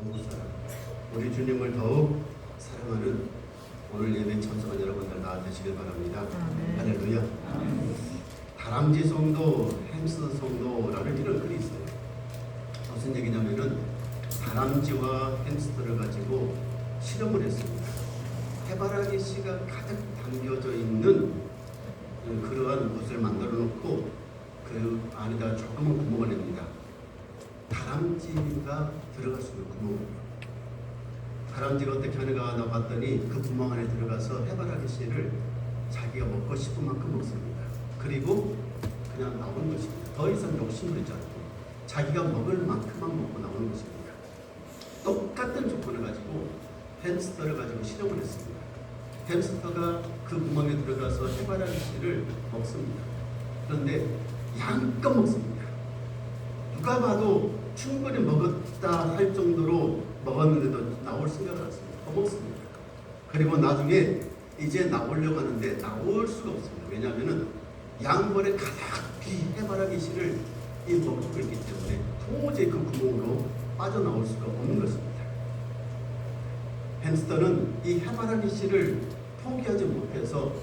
한국 사람, 우리 주님을 더욱 사랑하는 오늘 예배 참석한 여러분들 다 되시길 바랍니다. 할렐루야. 다람쥐 성도, 햄스터 성도라는 이런 글이 있어요. 무슨 얘기냐면은 다람쥐와 햄스터를 가지고 실험을 했습니다. 해바라기 씨가 가득 담겨져 있는 그러한 곳을 만들어 놓고 그 안에다 조그만 구멍을 냅니다. 다람쥐가 들어갈 수 있는 구멍이에요. 다람쥐가 어떻게 하는가 나 봤더니 그 구멍 안에 들어가서 해바라기 씨를 자기가 먹고 싶은 만큼 먹습니다. 그리고 그냥 나오는 것입니다. 더 이상 욕심을 내지 않고 자기가 먹을 만큼만 먹고 나오는 것입니다. 똑같은 조건을 가지고 햄스터를 가지고 실험을 했습니다. 햄스터가 그 구멍에 들어가서 해바라기 씨를 먹습니다. 그런데 양껏 먹습니다. 누가 봐도 충분히 먹었다 할 정도로 먹었는데도 나올 생각을 않습니다. 더 먹습니다. 그리고 나중에 이제 나오려고 하는데 나올 수가 없습니다. 왜냐하면 양벌에 가득히 해바라기 씨를 먹고 있기 때문에 도저히 그 구멍으로 빠져나올 수가 없는 것입니다. 햄스터는 이 해바라기 씨를 포기하지 못해서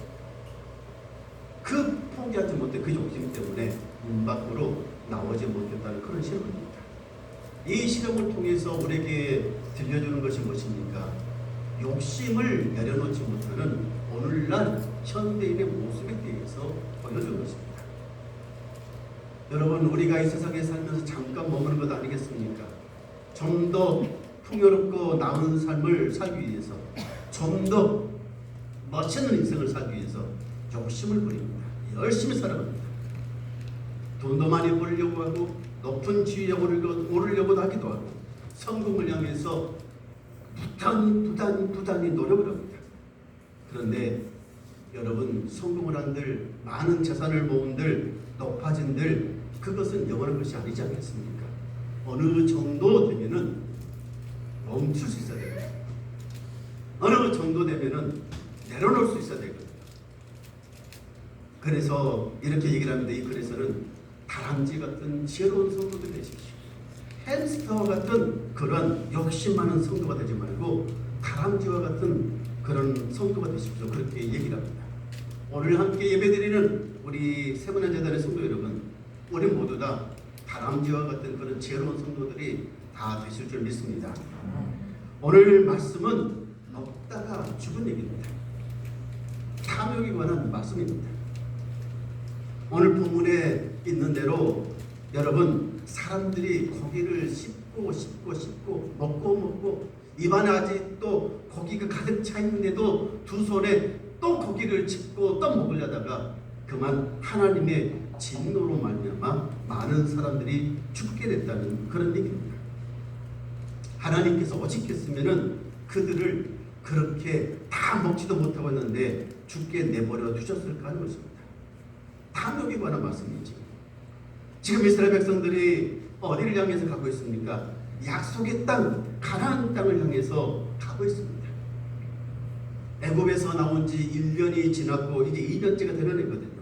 포기하지 못해 그 욕심 때문에 문 밖으로 나오지 못했다는 그런 실험입니다. 이 실험을 통해서 우리에게 들려주는 것이 무엇입니까? 욕심을 내려놓지 못하는 오늘날 현대인의 모습에 대해서 보여주는 것입니다. 여러분, 우리가 이 세상에 살면서 잠깐 머무는 것 아니겠습니까? 좀 더 풍요롭고 나은 삶을 살기 위해서, 좀 더 멋있는 인생을 살기 위해서 욕심을 부립니다. 열심히 살아갑니다. 돈도 많이 벌려고 하고 높은 지위에 오르려고 하기도 하고 성공을 향해서 부단히 노력을 합니다. 그런데 여러분, 성공을 한들, 많은 재산을 모은들, 높아진들, 그것은 영원한 것이 아니지 않겠습니까? 어느 정도 되면은 멈출 수 있어야 됩니다. 어느 정도 되면은 내려놓을 수 있어야 되거든요. 그래서 이렇게 얘기를 합니다. 이 글에서는 다람쥐 같은 지혜로운 성도들 되십시오. 햄스터와 같은 그런 욕심 많은 성도가 되지 말고 다람쥐와 같은 그런 성도가 되십시오. 그렇게 얘기를 합니다. 오늘 함께 예배드리는 우리 세분의 재단의 성도 여러분, 우리 모두 다 다람쥐와 같은 그런 지혜로운 성도들이 다 되실 줄 믿습니다. 오늘 말씀은 먹다가 죽은 얘기입니다. 탐욕에 관한 말씀입니다. 오늘 본문에 있는 대로 여러분, 사람들이 고기를 씹고 먹고 입안에 아직도 고기가 가득 차 있는데도 두 손에 또 고기를 짚고 또 먹으려다가 그만 하나님의 진노로 말미암아 많은 사람들이 죽게 됐다는 그런 얘기입니다. 하나님께서 오직했으면은 그들을 그렇게 다 먹지도 못하고 있는데 죽게 내버려 두셨을까 하는 것입니다. 탐욕에 관한 말씀이지. 지금 이스라엘 백성들이 어디를 향해서 가고 있습니까? 약속의 땅, 가나안 땅을 향해서 가고 있습니다. 애굽에서 나온 지 1년이 지났고 이제 2년째가 되는 거거든요.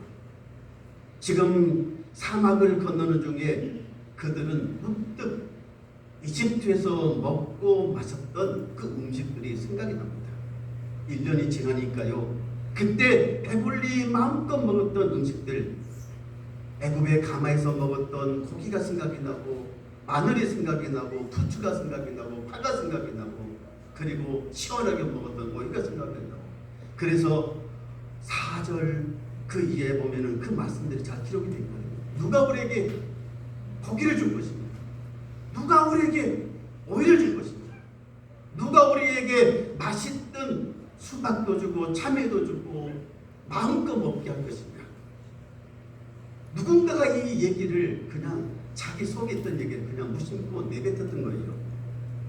지금 사막을 건너는 중에 그들은 문득 이집트에서 먹고 마셨던 그 음식들이 생각이 납니다. 1년이 지나니까요, 그때 배불리 마음껏 먹었던 음식들, 애굽의 가마에서 먹었던 고기가 생각이 나고, 마늘이 생각이 나고, 부추가 생각이 나고, 파가 생각이 나고, 그리고 시원하게 먹었던 고기가 생각이 나고, 그래서 4절 그 이해에 보면은 그 말씀들이 잘 기록이 되어 있거든요. 누가 우리에게 고기를 줄 것입니까? 누가 우리에게 오이를 줄 것입니까? 누가 우리에게 맛있던 수박도 주고 참외도 주고 마음껏 먹게 할 것입니까? 누군가가 이 얘기를 그냥 자기 속에 있던 얘기를 그냥 무심코 내뱉었던 거예요.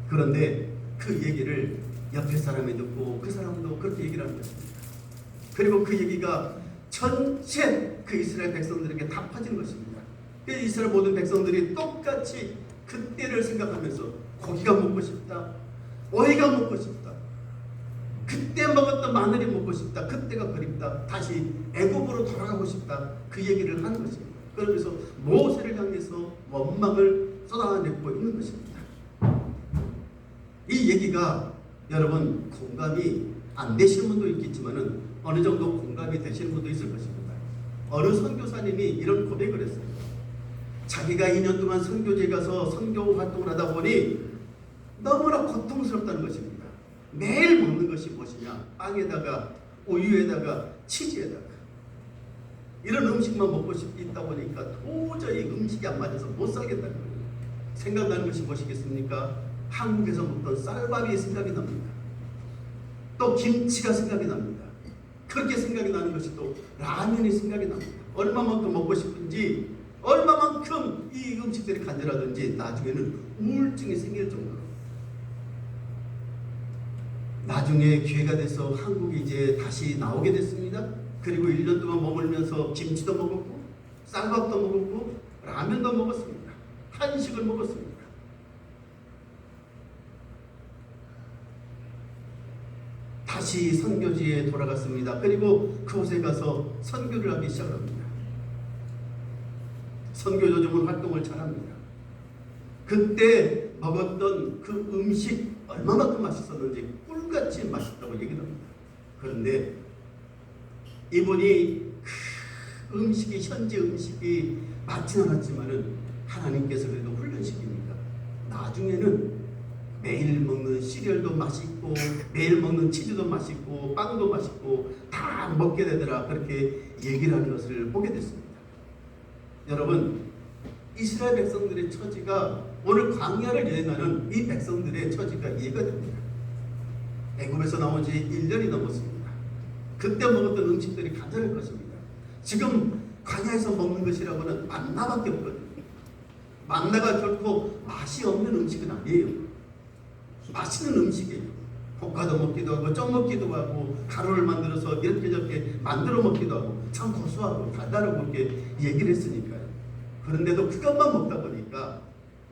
그런데 그 얘기를 옆에 사람이 듣고 그 사람도 그렇게 얘기를 하는 것입니다. 그리고 그 얘기가 전체 그 이스라엘 백성들에게 다 퍼진 것입니다. 그래서 이스라엘 모든 백성들이 똑같이 그때를 생각하면서 고기가 먹고 싶다, 오이가 먹고 싶다, 그때 먹었던 마늘이 먹고 싶다, 그때가 그립다, 다시 애굽으로 돌아가고 싶다, 그 얘기를 하는 것입니다. 그러면서 모세를 향해서 원망을 쏟아내고 있는 것입니다. 이 얘기가 여러분 공감이 안 되시는 분도 있겠지만은 어느 정도 공감이 되시는 분도 있을 것입니다. 어느 선교사님이 이런 고백을 했어요. 자기가 2년 동안 선교지에 가서 선교 활동을 하다 보니 너무나 고통스럽다는 것입니다. 매일 먹는 것이 무엇이냐? 빵에다가 우유에다가 치즈에다가 이런 음식만 먹고 있다 보니까 도저히 음식이 안 맞아서 못 살겠다는 거예요. 생각나는 것이 무엇이겠습니까? 한국에서 먹던 쌀밥이 생각이 납니다. 또 김치가 생각이 납니다. 그렇게 생각이 나는 것이 또 라면이 생각이 납니다. 얼마만큼 먹고 싶은지, 얼마만큼 이 음식들이 간절하든지 나중에는 우울증이 생길 정도로. 나중에 기회가 돼서 한국에 이제 다시 나오게 됐습니다. 그리고 1년 동안 머물면서 김치도 먹었고 쌀밥도 먹었고 라면도 먹었습니다. 한식을 먹었습니다. 다시 선교지에 돌아갔습니다. 그리고 그곳에 가서 선교를 하기 시작합니다. 선교조정은 활동을 잘합니다. 그때 먹었던 그 음식 얼마만큼 맛있었는지 꿀같이 맛있다고 얘기를 합니다. 그런데 이분이 그 음식이 현지 음식이 맞지는 않았지만은 하나님께서 그래도 훈련시킵니다. 나중에는 매일 먹는 시리얼도 맛있고 매일 먹는 치즈도 맛있고 빵도 맛있고 다 먹게 되더라. 그렇게 얘기를 하는 것을 보게 됐습니다. 여러분, 이스라엘 백성들의 처지가 오늘 광야를 여행하는 이 백성들의 처지가 이해가 됩니다. 애굽에서 나온 지 1년이 넘었습니다. 그때 먹었던 음식들이 간절할 것입니다. 지금 광야에서 먹는 것이라고는 만나밖에 없거든요. 만나가 결코 맛이 없는 음식은 아니에요. 맛있는 음식이에요. 볶아도 먹기도 하고 쪄 먹기도 하고 가루를 만들어서 이렇게 저렇게 만들어 먹기도 하고 참 고소하고 달달하고 이렇게 얘기를 했으니까요. 그런데도 그것만 먹다 보니까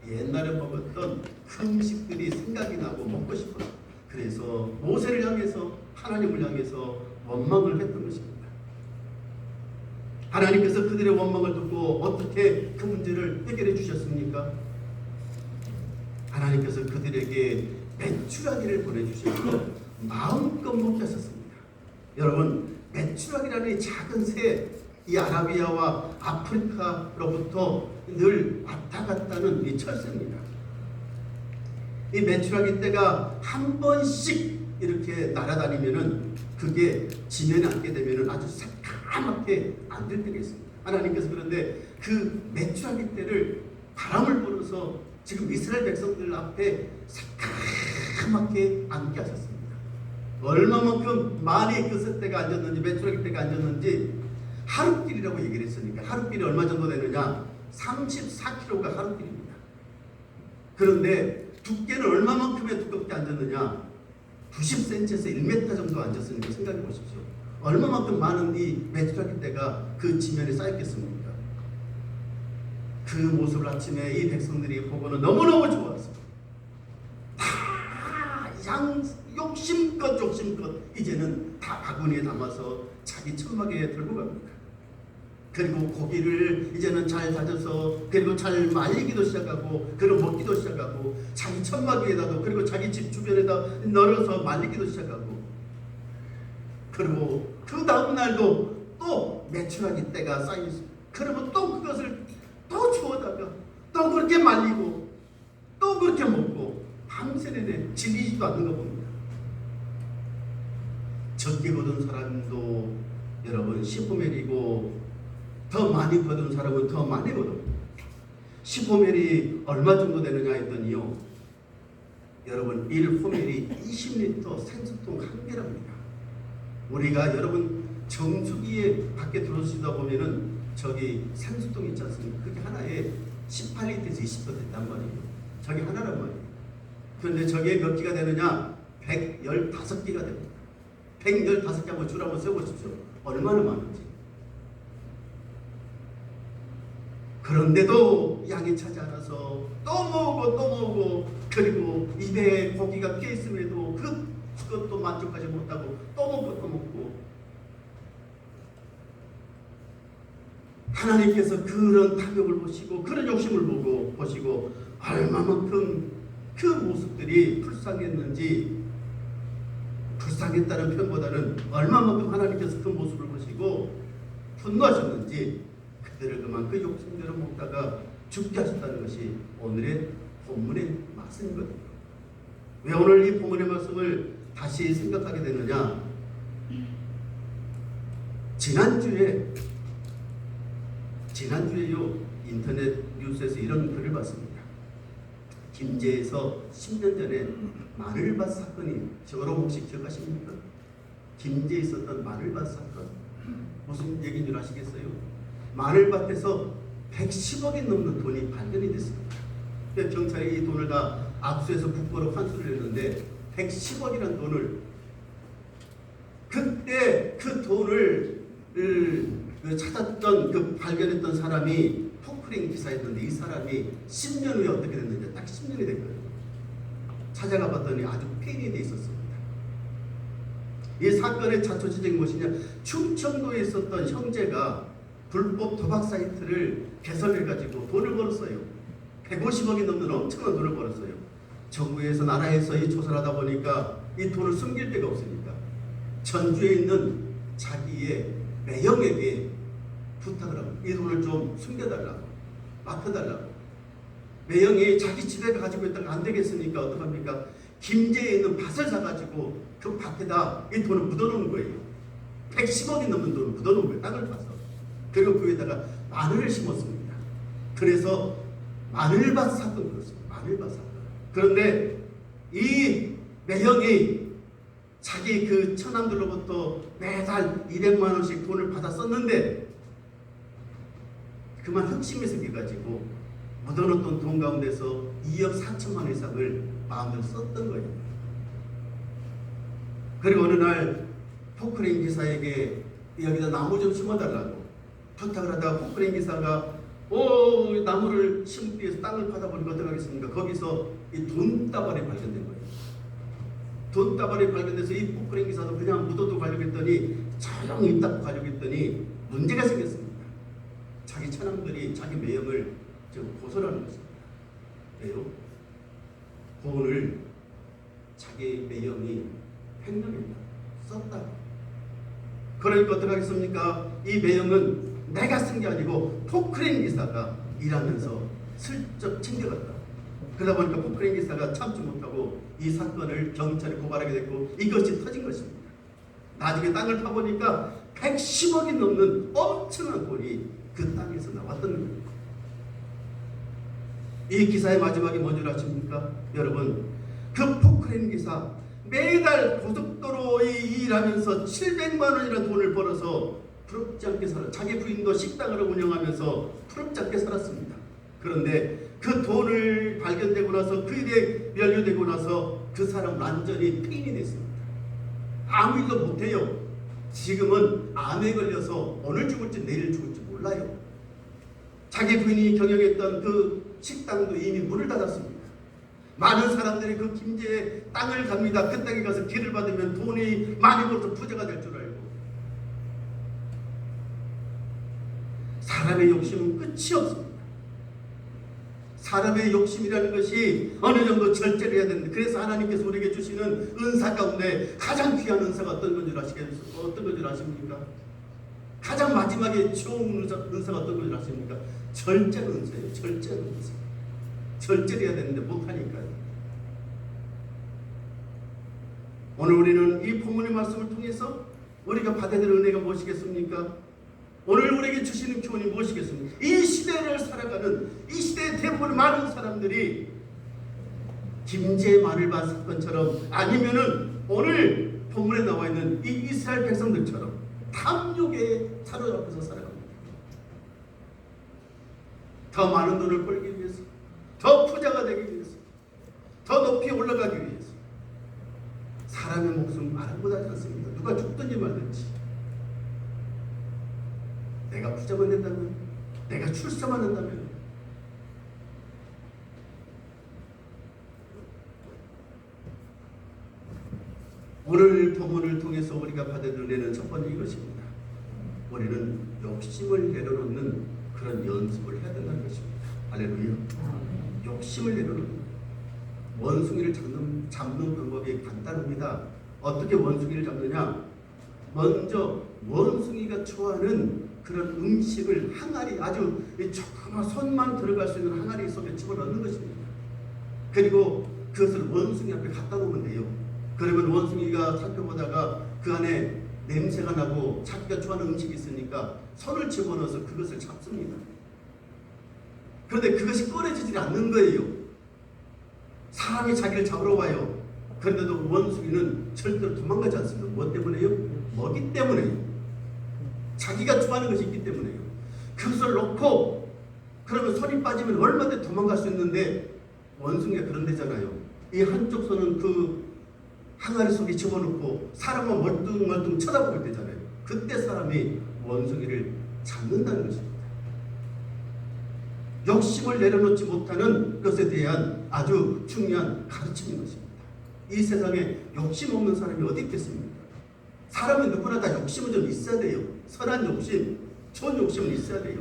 옛날에 먹었던 그 음식들이 생각이 나고 먹고 싶어요. 그래서 모세를 향해서 하나님을 향해서 원망을 했던 것입니다. 하나님께서 그들의 원망을 듣고 어떻게 그 문제를 해결해 주셨습니까? 하나님께서 그들에게 메추라기를 보내주셔서 마음껏 먹게 하셨습니다. 여러분, 메추라기라는 이 작은 새, 이 아라비아와 아프리카로부터 늘 왔다 갔다는 이 철새입니다. 이 메추라기 떼가 한 번씩 이렇게 날아다니면은 그게 지면에 앉게 되면은 아주 새까맣게 앉을 때가 있습니다. 하나님께서 그런데 그 메추라기 떼를 바람을 불어서 지금 이스라엘 백성들 앞에 새까맣게 앉게 하셨습니다. 얼마만큼 많이 그 새떼가 앉았는지 메추라기 떼가 앉았는지 하루길이라고 얘기를 했으니까 하루길이 얼마 정도 되느냐? 34kg가 하루길입니다. 그런데 두께는 얼마만큼의 두껍게 앉았느냐? 90cm에서 1m 정도 앉았으니까 생각해 보십시오. 얼마만큼 많은 이 메추라기 떼가 그 지면에 쌓였겠습니까? 그 모습을 아침에 이 백성들이 보고는 너무너무 좋았어요. 다 욕심껏 이제는 다 바구니에 담아서 자기 천막에 들고 갑니다. 그리고 고기를 이제는 잘 다져서 그리고 잘 말리기도 시작하고 그리고 먹기도 시작하고 자기 천막 위에다도 그리고 자기 집 주변에다 널어서 말리기도 시작하고 그리고 그 다음 날도 또 메추라기 떼가 쌓여있습니다. 그러면 또 그것을 또 주워다가 또 그렇게 말리고 또 그렇게 먹고 밤새 내내 질리지도 않는 거 봅니다. 적게 거둔 사람도 여러분 10호멜이고 더 많이 거둔 사람은 더 많이 거둔 10호멜이 얼마 정도 되느냐 했더니요, 여러분 1호멜이 20리터 생수통 한 개랍니다. 우리가 여러분 정수기에 밖에 들어오시다 보면은 저기 생수통 있지 않습니까? 그게 하나에 18리터에서 20도 된단 말이에요. 저게 하나란 말이에요. 그런데 저게 몇 개가 되느냐? 115개가 됩니다. 115개 한번 줄 한번 세워보십시오. 얼마나 많은지. 그런데도 양이 차지 않아서 또 모으고 그리고 입에 고기가 끼어있음에도 그것도 만족하지 못하고 또 먹고 하나님께서 그런 탐욕을 보시고 그런 욕심을 보시고 얼마만큼 그 모습들이 불쌍했는지, 불쌍했다는 표현보다는 얼마만큼 하나님께서 그 모습을 보시고 분노하셨는지 그들을 그만큼 욕심대로 먹다가 죽게 하셨다는 것이 오늘의 본문의 말씀이거든요. 왜 오늘 이 본문의 말씀을 다시 생각하게 되느냐? 지난주에요, 인터넷 뉴스에서 이런 글을 봤습니다. 김제에서 10년 전에 마늘밭 사건이, 여러분 혹시 기억하십니까? 김제에 있었던 마늘밭 사건, 무슨 얘기인 줄 아시겠어요? 마늘밭에서 110억이 넘는 돈이 발견이 됐습니다. 경찰이 이 돈을 다 압수해서 국고로 환수를 했는데 110억이라는 돈을, 그때 그 돈을 찾았던, 그 발견했던 사람이 포크레인 기사였는데 이 사람이 10년 후에 어떻게 됐는지, 딱 10년이 됐거든요. 찾아가 봤더니 아주 폐인이 돼 있었습니다. 이 사건의 자초지종이 무엇이냐? 충청도에 있었던 형제가 불법 도박 사이트를 개설해가지고 돈을 벌었어요. 150억이 넘는 엄청난 돈을 벌었어요. 정부에서, 나라에서 이 조사를 하다 보니까 이 돈을 숨길 데가 없으니까 전주에 있는 자기의 매형에게 부탁을 하고 이 돈을 좀 숨겨달라고, 맡겨달라고. 매형이 자기 집에 가지고 있다가 안 되겠으니까 어떡합니까? 김제에 있는 밭을 사가지고 그 밭에다 이 돈을 묻어놓은 거예요. 110억이 넘는 돈을 묻어놓은 거예요. 땅을 파서. 그리고 그 위에다가 마늘을 심었습니다. 그래서 마늘밭 사건, 그렇습니다. 마늘밭 사건. 그런데 이 매형이 자기 그 처남들로부터 매달 200만 원씩 돈을 받아 썼는데 그만 흑심이 생겨가지고 묻어놓던 돈 가운데서 2억 4천만 원 이상을 마음대로 썼던 거예요. 그리고 어느 날 포크레인 기사에게 여기다 나무 좀 심어달라고 부탁을 하다가 포크레인 기사가 나무를 심기 위해서 땅을 파다 보니까 어떻게 하겠습니까? 거기서 이 돈다발이 발견된 거예요. 돈다발이 발견돼서 이 포크레인 기사도 그냥 묻어도 가려고 했더니 조용히 딱 가려고 했더니 문제가 생겼습니다. 자기 처남들이 자기 매형을 지금 고소하는 것입니다. 왜요? 돈을 자기 매형이 횡령했다, 썼다. 그러니까 어떻게 하겠습니까? 이 매형은 내가 쓴 게 아니고 포크레인 기사가 일하면서 슬쩍 챙겨갔다. 그러다 보니까 포크레인 기사가 참지 못하고 이 사건을 경찰에 고발하게 됐고 이것이 터진 것입니다. 나중에 땅을 파보니까 110억이 넘는 엄청난 돈이 그 땅에서 나왔던 겁니다. 이 기사의 마지막이 뭔지 아십니까? 여러분, 그 포크레인 기사 매달 고속도로에 일하면서 700만 원이라는 돈을 벌어서 부럽지 않게 살아, 자기 부인도 식당을 운영하면서 부럽지 않게 살았습니다. 그런데 그 돈을 발견되고 나서 그 일에 연루되고 나서 그 사람 완전히 폐인이 됐습니다. 아무 일도 못해요. 지금은 암에 걸려서 오늘 죽을지 내일 죽을지 몰라요. 자기 부인이 경영했던 그 식당도 이미 문을 닫았습니다. 많은 사람들이 그 김제에 땅을 갑니다. 그 땅에 가서 길을 받으면 돈이 많이 벌어서 부자가 될 줄 알고. 사람의 욕심은 끝이 없습니다. 사람의 욕심이라는 것이 어느 정도 절제를 해야 되는데, 그래서 하나님께서 우리에게 주시는 은사 가운데 가장 귀한 은사가 어떤 건 줄 아십니까? 가장 마지막에 좋은 은사가 어떤 건 줄 아십니까? 절제는 은사예요. 절제는 은사. 절제를 해야 되는데 못하니까요. 오늘 우리는 이 본문의 말씀을 통해서 우리가 받아야 될 은혜가 무엇이겠습니까? 오늘 우리에게 주시는 교훈이 무엇이겠습니까? 이 시대를 살아가는, 이 시대의 대부분 많은 사람들이 김제 마늘밭 사건처럼, 아니면은 오늘 본문에 나와 있는 이 이스라엘 백성들처럼 탐욕에 사로잡혀서 살아갑니다. 더 많은 돈을 벌기 위해서, 더 부자가 되기 위해서, 더 높이 올라가기 위해서. 사람의 목숨 아랑곳하지 않습니다. 누가 죽든지 말든지. 내가 부자만 된다면, 내가 출세만 한다면, 오늘 본문을 통해서 우리가 받은 은혜는 첫 번째 이것입니다. 우리는 욕심을 내려놓는 그런 연습을 해야 된다는 것입니다. 할렐루야. 욕심을 내려놓는. 원숭이를 잡는 방법이 간단합니다. 어떻게 원숭이를 잡느냐? 먼저 원숭이가 좋아하는 그런 음식을 항아리, 아주 조그만 손만 들어갈 수 있는 항아리 속에 집어넣는 것입니다. 그리고 그것을 원숭이 앞에 갖다 놓으면 돼요. 그러면 원숭이가 살펴보다가 그 안에 냄새가 나고 자기가 좋아하는 음식이 있으니까 손을 집어넣어서 그것을 잡습니다. 그런데 그것이 꺼내지질 않는 거예요. 사람이 자기를 잡으러 와요. 그런데도 원숭이는 절대로 도망가지 않습니다. 뭐 때문에요? 먹이 때문에요. 자기가 좋아하는 것이 있기 때문에요. 그것을 놓고 그러면 손이 빠지면 얼마든지 도망갈 수 있는데 원숭이가 그런 데잖아요. 이 한쪽 손은 그 항아리 속에 집어넣고 사람만 멀뚱멀뚱 쳐다볼 때잖아요. 그때 사람이 원숭이를 잡는다는 것입니다. 욕심을 내려놓지 못하는 것에 대한 아주 중요한 가르침인 것입니다. 이 세상에 욕심 없는 사람이 어디 있겠습니까? 사람은 누구나 다 욕심은 좀 있어야 돼요. 선한 욕심, 좋은 욕심은 있어야 돼요.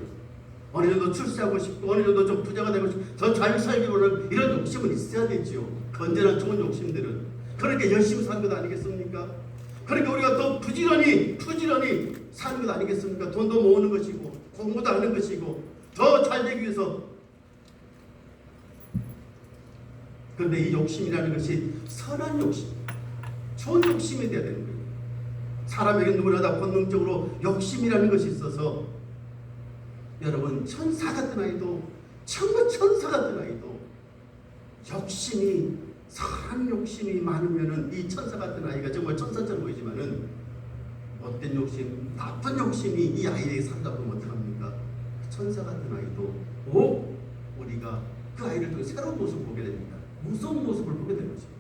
어느 정도 출세하고 싶고 어느 정도 좀 부자가 되고 싶고 더 잘 살기로는 이런 욕심은 있어야 되죠. 건전한 좋은 욕심들은. 그러니까 열심히 사는 것 아니겠습니까? 그러니까 우리가 더 부지런히 사는 것 아니겠습니까? 돈도 모으는 것이고 공부도 하는 것이고 더 잘 되기 위해서. 그런데 이 욕심이라는 것이 선한 욕심, 좋은 욕심이 되어야 되는 거예요. 사람에게 누구나 다 본능적으로 욕심이라는 것이 있어서 여러분, 천사 같은 아이도, 정말 천사 같은 아이도 욕심이, 선한 욕심이 많으면은 이 천사 같은 아이가 정말 천사처럼 보이지만은 못된 욕심, 나쁜 욕심이 이 아이에게 산다 보면 어떡합니까? 천사 같은 아이도 우리가 그 아이를 통해 새로운 모습을 보게 됩니다. 무서운 모습을 보게 되는 것입니다.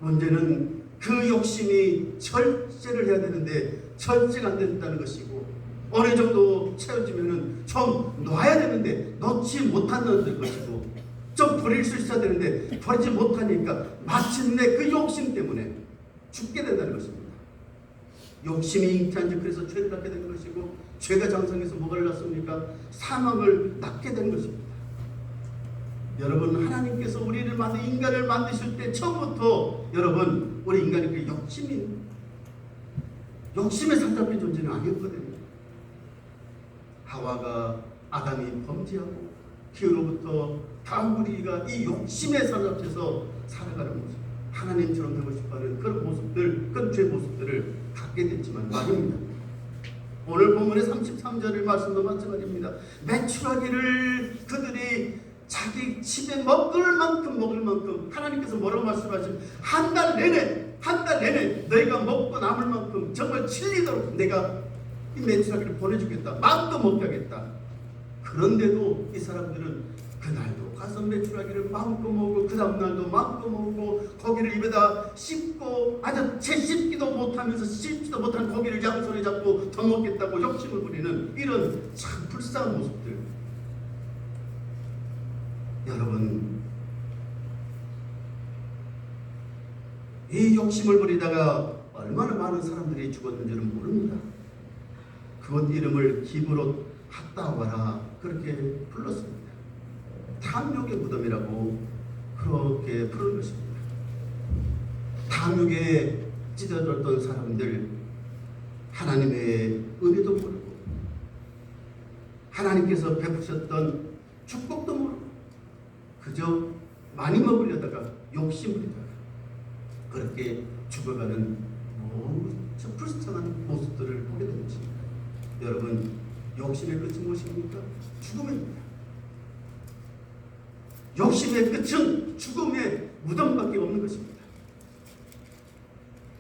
문제는 그 욕심이 절제를 해야 되는데 절제가 안 된다는 것이고, 어느 정도 채워지면은 좀 놔야 되는데 놓지 못한다는 것이고, 좀 버릴 수 있어야 되는데 버리지 못하니까 마침내 그 욕심 때문에 죽게 된다는 것입니다. 욕심이 잉태한지 그래서 죄를 낳게 되는 것이고, 죄가 장성해서 뭐가 났습니까? 사망을 낳게 된 것입니다. 여러분, 하나님께서 우리를 인간을 만드실 때 처음부터 여러분, 우리 인간이 그 욕심에 사로잡힌 존재는 아니었거든요. 하와가 아담이 범죄하고 기후로부터 다음 우리가 이 욕심에 사로잡혀서 살아가는 모습, 하나님처럼 되고 싶어하는 그런 모습들, 그런 죄의 모습들을 갖게 됐지만 말입니다. 오늘 본문의 33절의 말씀도 마찬가지입니다. 메추라기를 그들이 자기 집에 먹을 만큼 하나님께서 뭐라고 말씀하시면 한 달 내내 너희가 먹고 남을 만큼 정말 질리도록 내가 이 메추라기를 보내주겠다. 마음껏 먹게 하겠다. 그런데도 이 사람들은 그날도 가서 메추라기를 마음껏 먹고 그 다음날도 마음껏 먹고 고기를 입에다 씹고 아주 채 씹지도 못하면서 씹지도 못한 고기를 양손에 잡고 더 먹겠다고 욕심을 부리는 이런 참 불쌍한 모습들. 여러분, 이 욕심을 부리다가 얼마나 많은 사람들이 죽었는지는 모릅니다. 그것 이름을 기브롯 핫다와라 그렇게 불렀습니다. 탐욕의 무덤이라고 그렇게 부르는 것입니다. 탐욕에 찢어졌던 사람들, 하나님의 은혜도 모르고 하나님께서 베푸셨던 축복도 모르고 그저 많이 먹으려다가 욕심 부리다가 그렇게 죽어가는 저 불쌍한 모습들을 보게 되는 것입니다. 여러분, 욕심의 끝은 무엇입니까? 죽음입니다. 욕심의 끝은 죽음의 무덤밖에 없는 것입니다.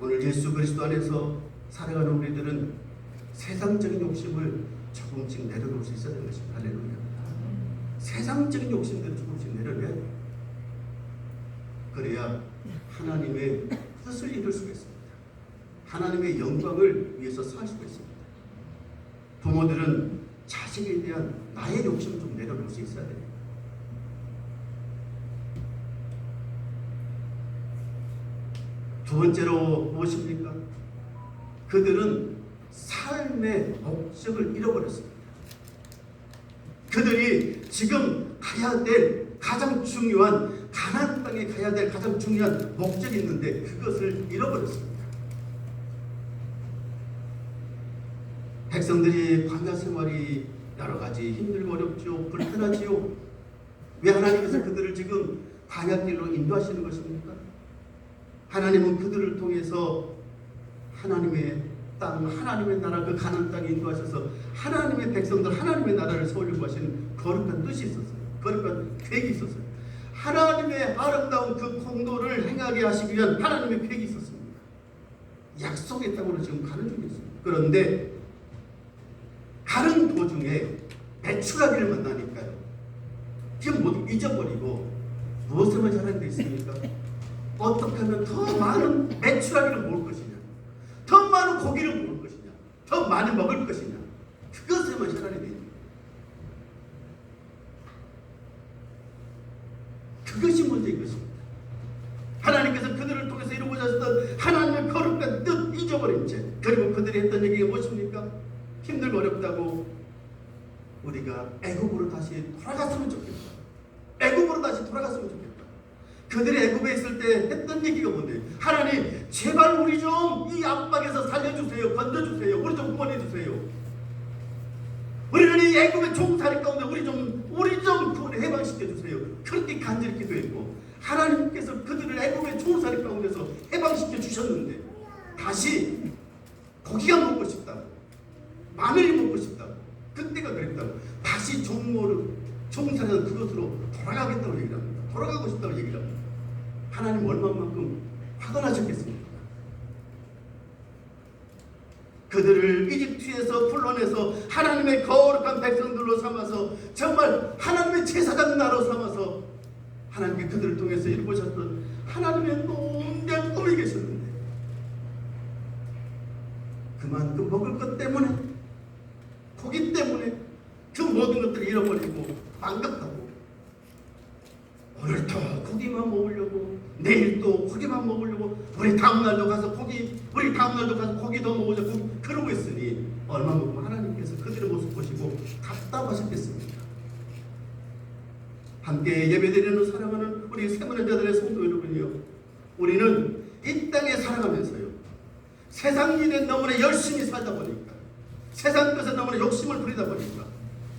오늘 예수 그리스도 안에서 살아가는 우리들은 세상적인 욕심을 조금씩 내려놓을 수 있어야 되는 것입니다. 할렐루야. 세상적인 욕심들을 조금씩 내려놔야 돼요. 그래야 하나님의 뜻을 이룰 수가 있습니다. 하나님의 영광을 위해서 살 수가 있습니다. 부모들은 자식에 대한 나의 욕심을 좀 내려놓을 수 있어야 돼요. 두 번째로 무엇입니까? 그들은 삶의 목적을 잃어버렸습니다. 그들이 지금 가야 될 가장 중요한 가나안 땅에 가야 될 가장 중요한 목적이 있는데 그것을 잃어버렸습니다. 백성들이 광야 생활이 여러 가지 힘들고 어렵죠. 불편하지요. 왜 하나님께서 그들을 지금 광야길로 인도하시는 것입니까? 하나님은 그들을 통해서 하나님의 땅, 하나님의 나라, 그 가나안 땅에 인도하셔서 하나님의 백성들, 하나님의 나라를 세우려고 하시는 거룩한 뜻이 있었어요. 거룩한 계획이 있었어요. 하나님의 아름다운 그 공도를 행하게 하시기 위한 하나님의 계획이 있었습니다. 약속의 땅으로 지금 가는 중에 있습니다. 그런데 가는 도중에 메추라기를 만나니까요. 지금 모두 잊어버리고 무엇을 잘하는 데 있습니까? 어떻게 하면 더 많은 메추라기를 모을 것이냐, 더 많은 고기를 모을 것이냐, 더 많이 먹을 것이냐, 그것에만 혈안이 됩니다. 그것이 문제인 것입니다. 하나님께서 그들을 통해서 이루고자 하셨던 하나님의 거룩한 뜻 잊어버린 채, 그리고 그들이 했던 얘기가 무엇입니까? 힘들고 어렵다고 우리가 애굽으로 다시 돌아갔으면 좋겠다. 애굽으로 다시 돌아갔으면 좋겠다. 그들이 애굽에 있을 때 했던 얘기가 뭔데? 하나님 제발 우리 좀 이 압박에서 살려주세요. 건져주세요. 우리 좀 구원해주세요. 우리는 이 애굽의 종살이 가운데 우리 좀 구원해 해방시켜주세요. 그렇게 간절히 기도했고 하나님께서 그들을 애굽의 종살이 가운데서 해방시켜 주셨는데 다시 고기가 먹고 싶다고, 마늘이 먹고 싶다고, 그때가 그랬다고 다시 종살이는 그것으로 돌아가겠다고 얘기를 합니다. 돌아가고 싶다고 얘기를 합니다. 하나님 얼마만큼 화가 나셨겠습니까? 그들을 이집트에서 불러내서 하나님의 거룩한 백성들로 삼아서 정말 하나님의 제사장 나라로 삼아서 하나님께 그들을 통해서 이루고셨던 하나님의 놀라운 꿈이 계셨는데 그만큼 먹을 것 때문에, 고기 때문에 그 모든 것들을 잃어버리고 망각하고 오늘 또 고기만 먹으려고, 내일 또 고기만 먹으려고, 우리 다음날도 가서 고기 더 먹으려고 그러고 있으니 얼마만큼 하나님께서 그들의 모습 보시고 답답하셨겠습니까? 함께 예배드리는 사랑하는 우리 세문의 자들의 성도 여러분이요, 우리는 이 땅에 살아가면서요 세상 일에 너무나 열심히 살다 보니까, 세상 것에 너무나 욕심을 부리다 보니까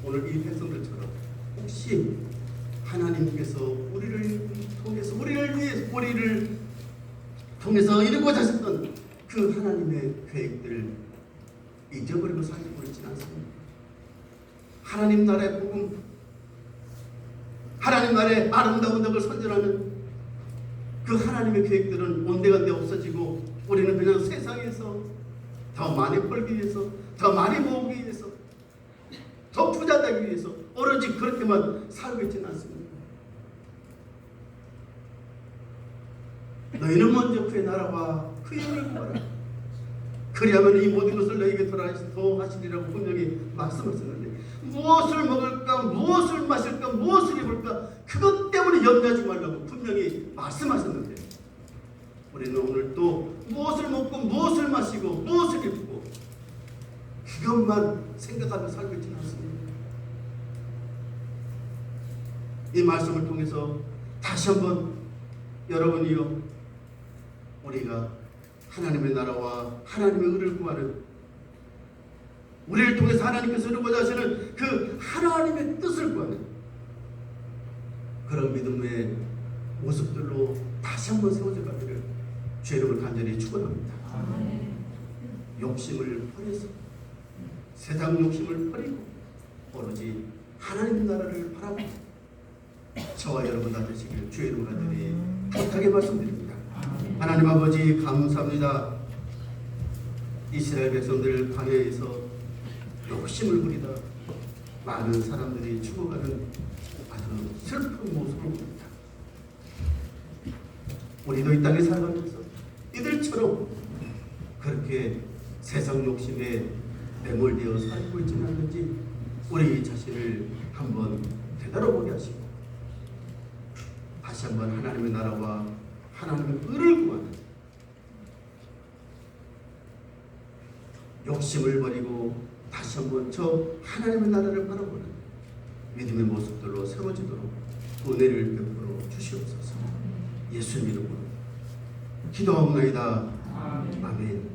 오늘 이 백성들처럼 혹시 하나님께서 우리를 통해서 이루고자 하셨던 그 하나님의 계획들을 잊어버리고 살고 있지는 않습니다. 하나님 나라의 복음, 하나님 나라의 아름다운 덕을 선전하는 그 하나님의 계획들은 온데간데 없어지고 우리는 그냥 세상에서 더 많이 벌기 위해서, 더 많이 모으기 위해서, 더 부자 되기 위해서 오로지 그렇게만 살고 있지는 않습니다. 너희는 먼저 그의 나라와 그의 의를 구하라. 그리하면 이 모든 것을 너희에게 더하시리라고 분명히 말씀하셨는데 무엇을 먹을까, 무엇을 마실까, 무엇을 입을까 그것 때문에 염려하지 말라고 분명히 말씀하셨는데 우리는 오늘 또 무엇을 먹고 무엇을 마시고 무엇을 입고 그것만 생각하며 살고 있지는 않습니다. 이 말씀을 통해서 다시 한번 여러분이요, 우리가 하나님의 나라와 하나님의 의를 구하는, 우리를 통해서 하나님께서 이루고자 하시는 그 하나님의 뜻을 구하는 그런 믿음의 모습들로 다시 한번 세워져 가기를 주의 이름을 간절히 축원합니다. 욕심을 버려서, 세상 욕심을 버리고 오로지 하나님 나라를 바라보고 저와 여러분 다 되시길 주의 이름을 간절히 부탁의 말씀드립니다. 하나님 아버지 감사합니다. 이스라엘 백성들 광야에서 욕심을 부리다 많은 사람들이 죽어가는 아주 슬픈 모습을 봅니다. 우리도 이 땅에 살아가면서 이들처럼 그렇게 세상 욕심에 매몰되어 살고 있지는 않는지 우리 자신을 한번 되돌아보게 하시고 다시 한번 하나님의 나라와 하나님의 의를 구하는, 욕심을 버리고 다시 한번 저 하나님의 나라를 바라보는 믿음의 모습들로 세워지도록 은혜를 베풀어 주시옵소서. 예수님 이름으로 기도하옵나이다. 아멘.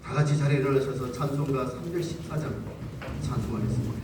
다 같이 자리에 일어나셔서 찬송가 314장 찬송하겠습니다.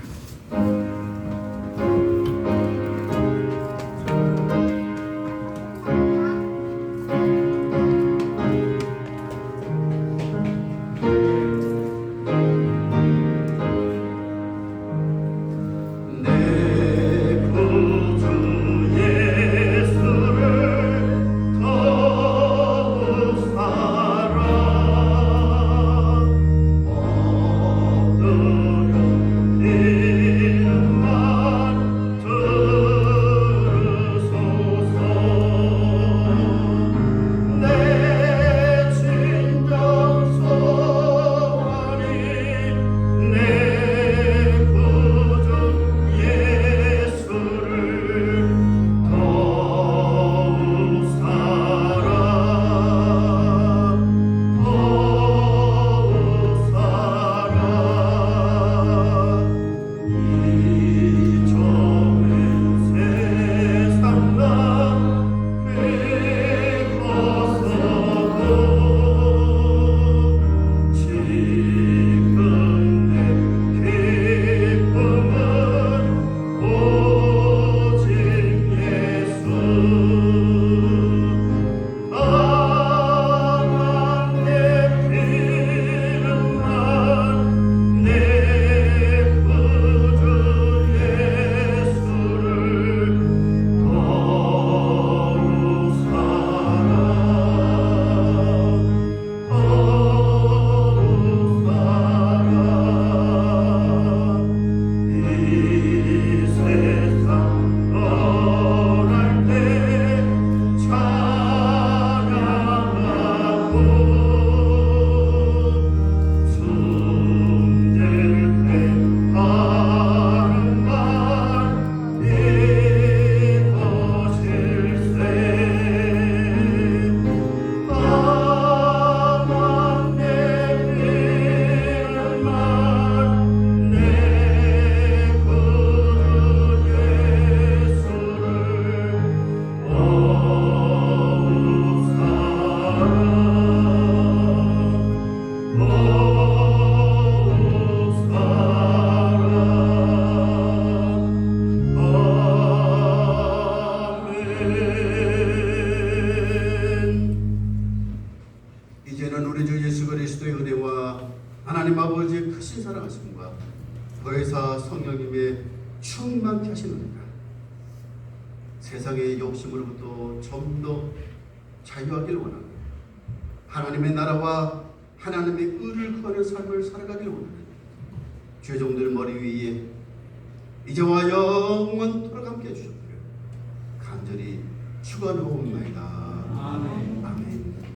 이제는 우리 주 예수 그리스도의 은혜와 하나님 아버지의 크신 사랑하심과 보혜사 성령님의 충만케 하신 은혜가 세상의 욕심으로부터 좀 더 자유하기를 원하고 하나님의 나라와 하나님의 의를 구하는 삶을 살아가기를 원하는 죄종들 머리 위에 이제와 영원토록 함께 해주셨기를 간절히 축원하옵나이다. 아멘. 아멘.